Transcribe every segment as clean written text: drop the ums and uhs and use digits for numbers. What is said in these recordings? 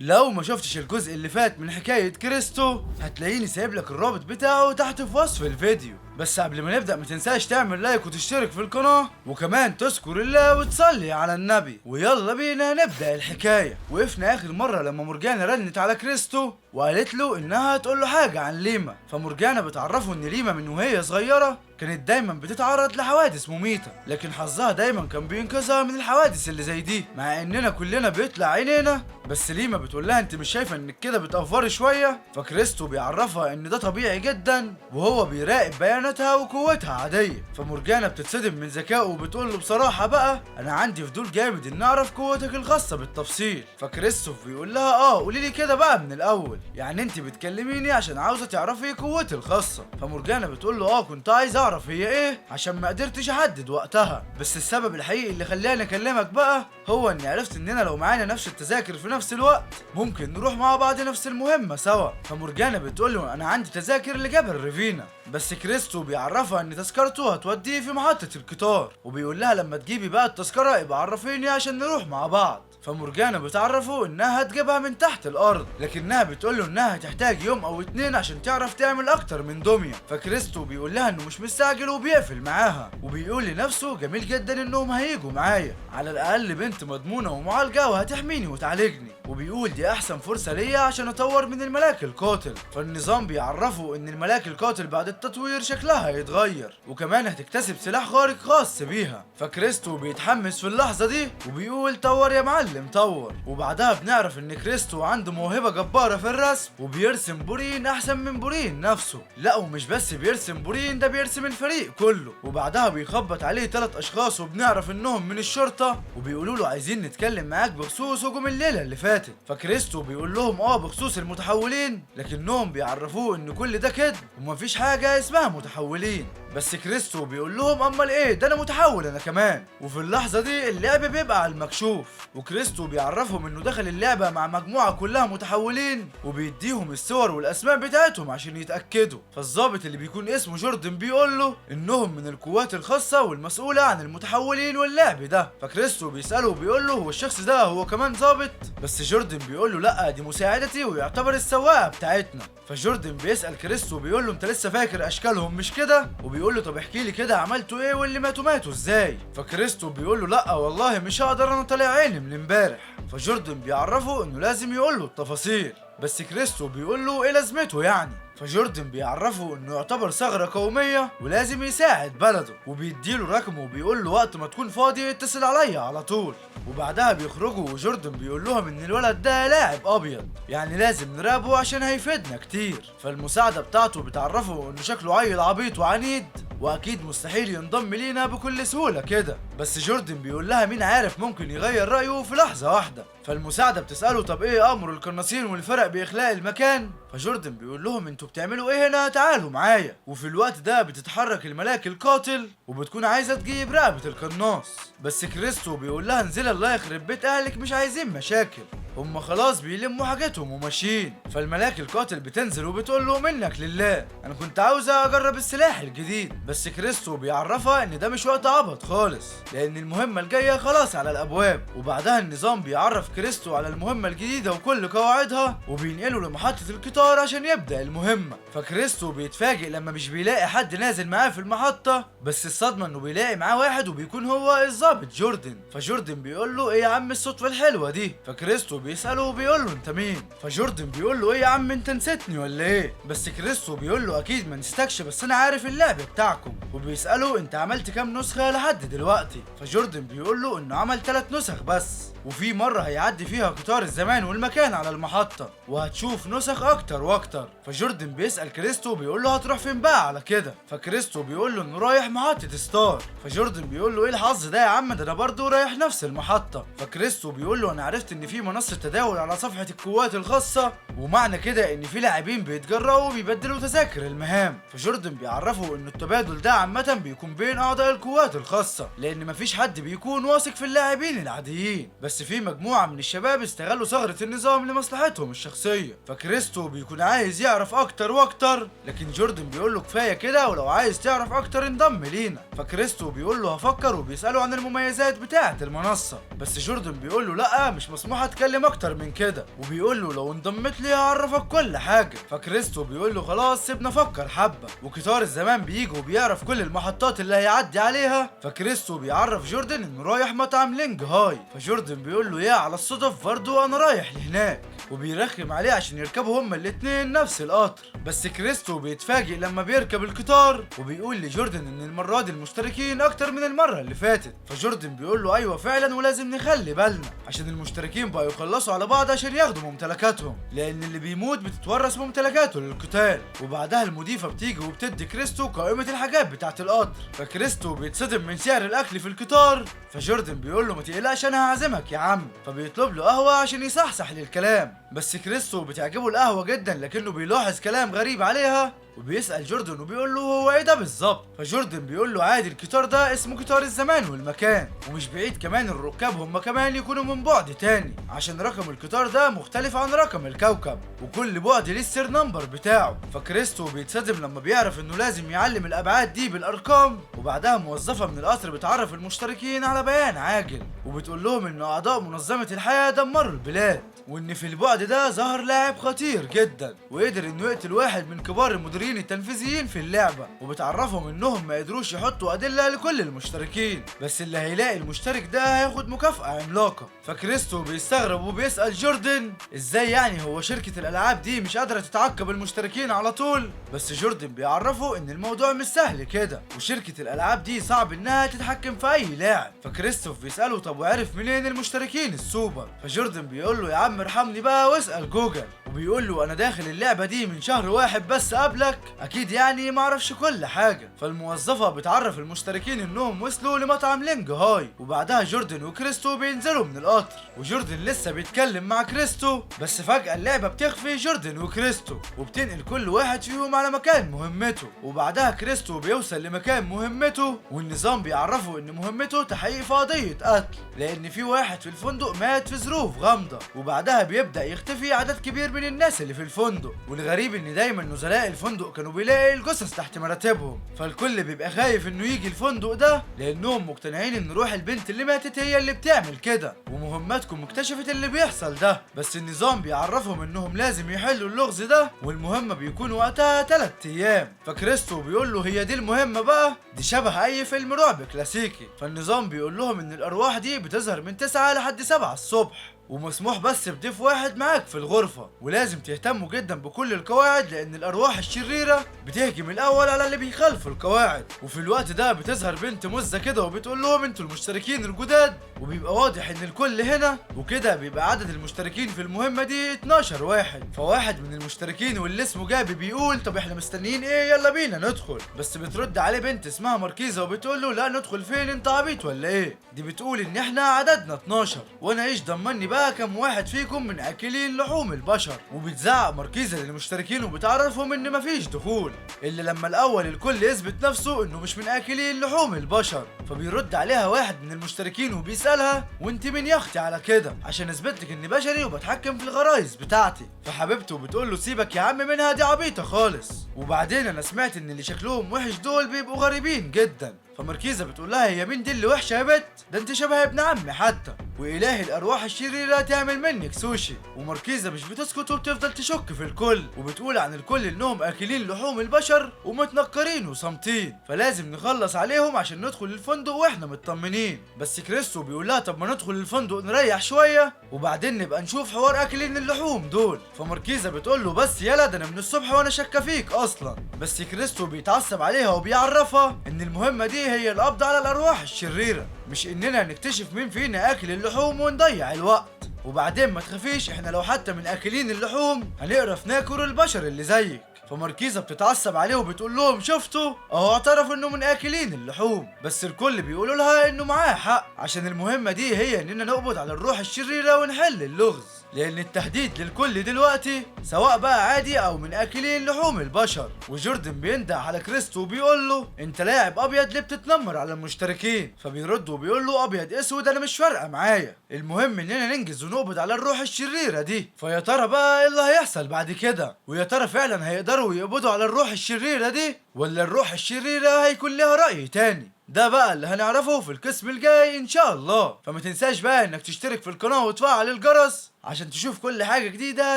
لو ما شفتش الجزء اللي فات من حكاية كريستو هتلاقيني سايب لك الرابط بتاعه تحت في وصف الفيديو. بس قبل ما نبدأ ما تنساش تعمل لايك وتشترك في القناة، وكمان تذكر الله وتصلي على النبي. ويلا بينا نبدأ الحكاية. وقفنا آخر مرة لما مورجانا رنت على كريستو وقالت له إنها تقول له حاجة عن ليما، فمورجانا بتعرفه إن ليما من وهي صغيرة كانت دايما بتتعرض لحوادث مميتة، لكن حظها دايما كان بينقذها من الحوادث اللي زي دي، مع إننا كلنا بيطلع عينينا. بس ليما بتقول لها انت مش شايفه انك كده بتأفري شويه؟ فكريستو بيعرفها ان ده طبيعي جدا، وهو بيراقب بياناتها وقوتها عاديه. فمورجانا بتتصدم من ذكائه وبتقول له بصراحه بقى انا عندي فضول جامد ان اعرف قوتك الخاصه بالتفصيل. فكريستو بيقول لها قولي لي كده بقى من الاول، يعني انت بتكلميني عشان عاوزه تعرفي قوتي الخاصه؟ فمورجانا بتقول له كنت عايز اعرف هي ايه عشان ما قدرتش احدد وقتها، بس السبب الحقيقي اللي خلاني اكلمك بقى هو اني عرفت اننا لو معانا نفس التذاكر في نفس الوقت ممكن نروح مع بعض نفس المهمة سوا. فمورجانا بتقول له انا عندي تذاكر لجبل ريفينا، بس كريستو بيعرفها ان تذكرته هتوديه في محطة القطار، وبيقول لها لما تجيبي بقى التذكرة يبقى عرفيني عشان نروح مع بعض. فمورجانا بتعرفه انها هتجيبها من تحت الارض، لكنها بتقول له انها هتحتاج يوم او 2 عشان تعرف تعمل اكتر من دمية. فكريستو بيقول لها انه مش مستعجل وبيقفل معاها، وبيقول لنفسه جميل جدا انهم هيجوا معايا، على الاقل بنت مضمونة ومعالجة وهتحميني وتعالجني، وبيقول دي احسن فرصة ليا عشان اطور من الملاك القاتل. فالنظام بيعرفه ان الملاك القاتل بعد التطوير شكلها هيتغير، وكمان هتكتسب سلاح خارق خاص بيها. فكريستو بيتحمس في اللحظة دي وبيقول طور يا معلم طور. وبعدها بنعرف ان كريستو عنده موهبة جبارة في الرسم، وبيرسم بورين احسن من بورين نفسه. لا ومش بس بيرسم بورين، ده بيرسم الفريق كله. وبعدها بيخبط عليه 3 اشخاص وبنعرف انهم من الشرطة، وبيقولوا له عايزين نتكلم معاك بخصوص هجوم الليلة اللي فاتت. فكريستو بيقول لهم بخصوص المتحولين، لكنهم بيعرفوه ان كل ده كده ومفيش حاجة اسمها متحولين. بس كريستو بيقول لهم امال ايه، ده انا متحول انا كمان. وفي اللحظه دي اللعب بيبقى على المكشوف، وكريستو بيعرفهم انه دخل اللعبه مع مجموعه كلها متحولين، وبيديهم الصور والاسماء بتاعتهم عشان يتاكدوا. فالظابط اللي بيكون اسمه جوردن بيقول له انهم من القوات الخاصه والمسؤوله عن المتحولين واللعب ده. فكريستو بيساله وبيقول له هو الشخص ده هو كمان ظابط؟ بس جوردن بيقول له لا دي مساعدتي ويعتبر السواقه بتاعتنا. فجوردن بيسال كريستو بيقول له انت لسه فاكر اشكالهم مش كده؟ بيقول له طب احكي لي كده عملتوا ايه واللي ماتوا ازاي؟ فكريستو بيقول له لا والله مش هقدر انا طالع عيني من امبارح. فجوردن بيعرفه انه لازم يقول له التفاصيل، بس كريستو بيقول له ايه لازمته يعني؟ فجوردن بيعرفه انه يعتبر ثغرة قومية ولازم يساعد بلده، وبيديله رقمه وبيقول له وقت ما تكون فاضي اتصل عليا على طول. وبعدها بيخرجوا وجوردن بيقول لهم ان الولد ده لاعب ابيض، يعني لازم نراقبه عشان هيفيدنا كتير. فالمساعدة بتاعته بتعرفه انه شكله عيل عبيط وعنيد واكيد مستحيل ينضم لينا بكل سهولة كده. بس جوردن بيقول لها مين عارف ممكن يغير رأيه في لحظة واحدة. فالمساعدة بتسأله طب ايه امر القناصين والفرق باخلاء المكان؟ فجوردن بيقول لهم انتوا بتعملوا ايه هنا، تعالوا معايا. وفي الوقت ده بتتحرك الملاك القاتل وبتكون عايزة تجيب رقبة القناص، بس كريستو بيقول لها انزلي الله يخرب بيت اهلك مش عايزين مشاكل، هم خلاص بيلموا حاجتهم وماشيين. فالملاك القاتل بتنزل وبتقول له منك لله انا كنت عاوزة اجرب السلاح الجديد، بس كريستو بيعرفها ان ده مش وقت عبط خالص لان المهمة الجاية خلاص على الابواب. وبعدها النظام بيعرف كريستو على المهمة الجديدة وكل قواعدها وبينقله لمحطة القطار عشان يبدأ المهمة. فكريستو بيتفاجئ لما مش بيلاقي حد نازل معاه في المحطة، بس الصدمة انه بيلاقي معاه واحد وبيكون هو الضابط جوردن. فجوردن بيقول له ايه يا عم الصدفة الحلوة دي؟ فكريستو بيسأله وبيقول له انت مين؟ فجوردن بيقول له ايه يا عم انت نسيتني ولا ايه؟ بس كريستو بيقول له اكيد ما نستكش بس انا عارف اللعب بتاعكم. وبيسأله انت عملت كام نسخة لحد دلوقتي؟ فجوردن بيقول له انه عمل 3 نسخ بس، وفي مرة هيعدي فيها قطار الزمان والمكان على المحطة وهتشوف نسخ اكتر واكتر. فجوردن بيسأل كريستو بيقول له هتروح فين بقى على كده؟ فكريستو بيقول له انه رايح محطة ستار. فجوردن بيقول له ايه الحظ ده يا عم، ده انا برضه رايح نفس المحطة. فكريستو بيقول له انا عرفت ان في منصة تداول على صفحة القوات الخاصة ومعنى كده ان في لاعبين بيتجرأوا وبيبدلوا تذاكر المهام. فجوردن بيعرفوا ان التبادل ده عامة بيكون بين اعضاء القوات الخاصة، لان مفيش حد بيكون واثق في اللاعبين العاديين، بس في مجموعة من الشباب استغلوا ثغرة النظام لمصلحتهم الشخصية. فكريستو بيكون عايز يعرف اكتر واكتر، لكن جوردن بيقول له كفاية كده، ولو عايز تعرف اكتر انضم لينا. فكريستو بيقول له هفكر، وبيسأله عن المميزات بتاعة المنصة، بس جوردن بيقول له لا مش مسموح اتكلم اكتر من كده، وبيقول له لو انضمت لي هعرفك كل حاجة. فكريستو بيقول له خلاص سيبنا افكر حبة. وقطار الزمان بيجي وبيعرف كل المحطات اللي هيعدي عليها. فكريستو بيعرف جوردن انه رايح مطعم لينج هاي. فجوردن بيقول له يا على الصدف برضه انا رايح لهناك، وبيرخم عليه عشان يركبوا هما الاتنين نفس القطر. بس كريستو بيتفاجئ لما بيركب القطار، وبيقول لجوردن ان المرة دي المشتركين اكتر من المرة اللي فاتت. فجوردن بيقول له ايوه فعلا، ولازم نخلي بالنا عشان المشتركين بقوا يخلصوا على بعض عشان ياخدوا ممتلكاتهم، لان اللي بيموت بتتورث ممتلكاته للقتال. وبعدها المضيفة بتيجي وبتدي كريستو قائمة الحاجات بتاعت القطر. فكريستو بيتصدم من سعر الاكل في القطار. فجوردن بيقول له ما تقلقش انا هعزمك يا عم. فبيطلب له قهوة عشان يصحصح للكلام، بس كريستو بتعجبه القهوة جدا، لكنه بيلاحظ كلام غريب عليها، وبيسأل جوردن وبيقول له هو ايه ده بالظبط. فجوردن بيقول له عادي القطار ده اسمه قطار الزمان والمكان، ومش بعيد كمان الركاب هم كمان يكونوا من بعد تاني، عشان رقم القطار ده مختلف عن رقم الكوكب، وكل بعد ليه السير نمبر بتاعه. فكريستو بيتصدم لما بيعرف انه لازم يعلم الابعاد دي بالارقام. وبعدها موظفة من القطر بتعرف المشتركين على بيان عاجل، وبتقول لهم ان اعضاء منظمة الحياة دمروا البلاد، وان في البعد ده ظهر لاعب خطير جدا وقدر انه يقتل واحد من كبار المديرين التنفيذيين في اللعبة، وبتعرفهم انهم ما قدروش يحطوا ادلة لكل المشتركين، بس اللي هيلاقي المشترك ده هياخد مكافأة عملاقة. فكريستو بيستغرب وبيسأل جوردن ازاي يعني هو شركة الالعاب دي مش قادرة تتعقب المشتركين على طول، بس جوردن بيعرفه ان الموضوع مش سهل كده، وشركة الالعاب دي صعب انها تتحكم في اي لاعب. فكريستوف بيسأله طب وعرف منين المشتركين السوبر؟ فجوردن بيقول له يا عم ارحمني بقى واسأل جوجل. وبيقول له انا داخل اللعبة دي من شهر واحد بس قبلك، اكيد يعني ما اعرفش كل حاجة. فالموظفة بتعرف المشتركين انهم وصلوا لمطعم لينج هاي، وبعدها جوردن وكريستو بينزلوا من القطر، وجوردن لسه بيتكلم مع كريستو، بس فجأة اللعبة بتخفي جوردن وكريستو وبتنقل كل واحد فيهم على مكان مهمته. وبعدها كريستو بيوصل لمكان مهمته، والنظام بيعرفه ان مهمته تحقيق في قضية قتل، لان في واحد في الفندق مات في ظروف غامضة. وبعدها بيبدأ يختفي عدد كبير من الناس اللي في الفندق، والغريب ان دايما نزلاء الفندق كانوا بيلاقي الجثث تحت مراتبهم، فالكل بيبقى خايف انه يجي الفندق ده، لانهم مقتنعين ان روح البنت اللي ماتت هي اللي بتعمل كده، ومهمتكم اكتشفت اللي بيحصل ده، بس النظام بيعرفهم انهم لازم يحلوا اللغز ده، والمهمة بيكون وقتها 3 ايام. فكريستو بيقول له هي دي المهمة بقى؟ دي شبه اي فيلم رعب كلاسيكي. فالنظام بيقول لهم ان الارواح دي بتظهر من 9 لحد 7 الصبح، ومسموح بس بضيف واحد معاك في الغرفة، ولازم تهتموا جدا بكل القواعد، لان الارواح الشريرة بتهجم الاول على اللي بيخالفوا القواعد. وفي الوقت ده بتظهر بنت مزة كده وبتقول لهم انتوا المشتركين الجداد، وبيبقى واضح ان الكل هنا، وكده بيبقى عدد المشتركين في المهمة دي 12 واحد. فواحد من المشتركين واللي اسمه جابي بيقول طب احنا مستنيين ايه، يلا بينا ندخل. بس بترد عليه بنت اسمها ماركيزا وبتقول له لا ندخل فين، انت عبيط ولا ايه؟ دي بتقول ان احنا عددنا 12، وانا ايش ضمني بقى كم واحد فيكم من اكلين لحوم البشر. وبتزعق ماركيزا للمشتركين وبتعرفهم ان مفيش دخول الا لما الاول الكل يثبت نفسه انه مش من اكلين لحوم البشر. فبيرد عليها واحد من المشتركين وبيسالها وانت مين يا اختي على كده، عشان اثبت لك اني بشري وبتحكم في الغرايز بتاعتي. فحبيبته بتقول له سيبك يا عم منها، دي عبيطه خالص، وبعدين انا سمعت ان اللي شكلهم وحش دول بيبقوا غريبين جدا. فماركيزا بتقول لها هي مين دي اللي وحشه يا بت؟ ده انت شبه ابن عمي حتى، واله الارواح الشريره تعمل منك سوشي. وماركيزا مش بتسكت وبتفضل تشك في الكل، وبتقول عن الكل انهم اكلين لحوم البشر ومتنكرين وصامتين، فلازم نخلص عليهم عشان ندخل الفندق واحنا مطمنين. بس كريستو بيقول لها طب ما ندخل الفندق نريح شويه وبعدين نبقى نشوف حوار اكلين اللحوم دول. فماركيزا بتقول له بس يلا ده انا من الصبح وانا شاكه فيك اصلا. بس كريستو بيتعصب عليها وبيعرفها ان المهمه دي هي القبض على الارواح الشريره، مش اننا نكتشف مين فينا اكل اللحوم ونضيع الوقت. وبعدين ما تخافيش، احنا لو حتى من اكلين اللحوم هنقرف ناكل البشر اللي زيك. فماركيزا بتتعصب عليه وبتقول لهم شفتوا اهو اعترف انه من اكلين اللحوم، بس الكل بيقولوا لها انه معاه حق، عشان المهمه دي هي اننا نقبض على الروح الشريره ونحل اللغز، لان التهديد للكل دلوقتي سواء بقى عادي او من اكلين لحوم البشر. وجوردن بينده على كريستو وبيقول له انت لاعب ابيض ليه بتتنمر على المشتركين؟ فبيرد وبيقول له ابيض اسود انا مش فارقه معايا، المهم اننا ننجز ونقبض على الروح الشريره دي. فيا ترى بقى ايه اللي هيحصل بعد كده؟ ويا ترى فعلا هيقدروا يقبضوا على الروح الشريره دي ولا الروح الشريره هيكون لها راي تاني؟ ده بقى اللي هنعرفه في القسم الجاي ان شاء الله. فما تنساش بقى انك تشترك في القناة وتفعل الجرس عشان تشوف كل حاجة جديدة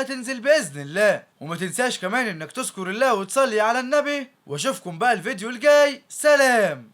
هتنزل بإذن الله. وما تنساش كمان انك تذكر الله وتصلي على النبي. واشوفكم بقى الفيديو الجاي، سلام.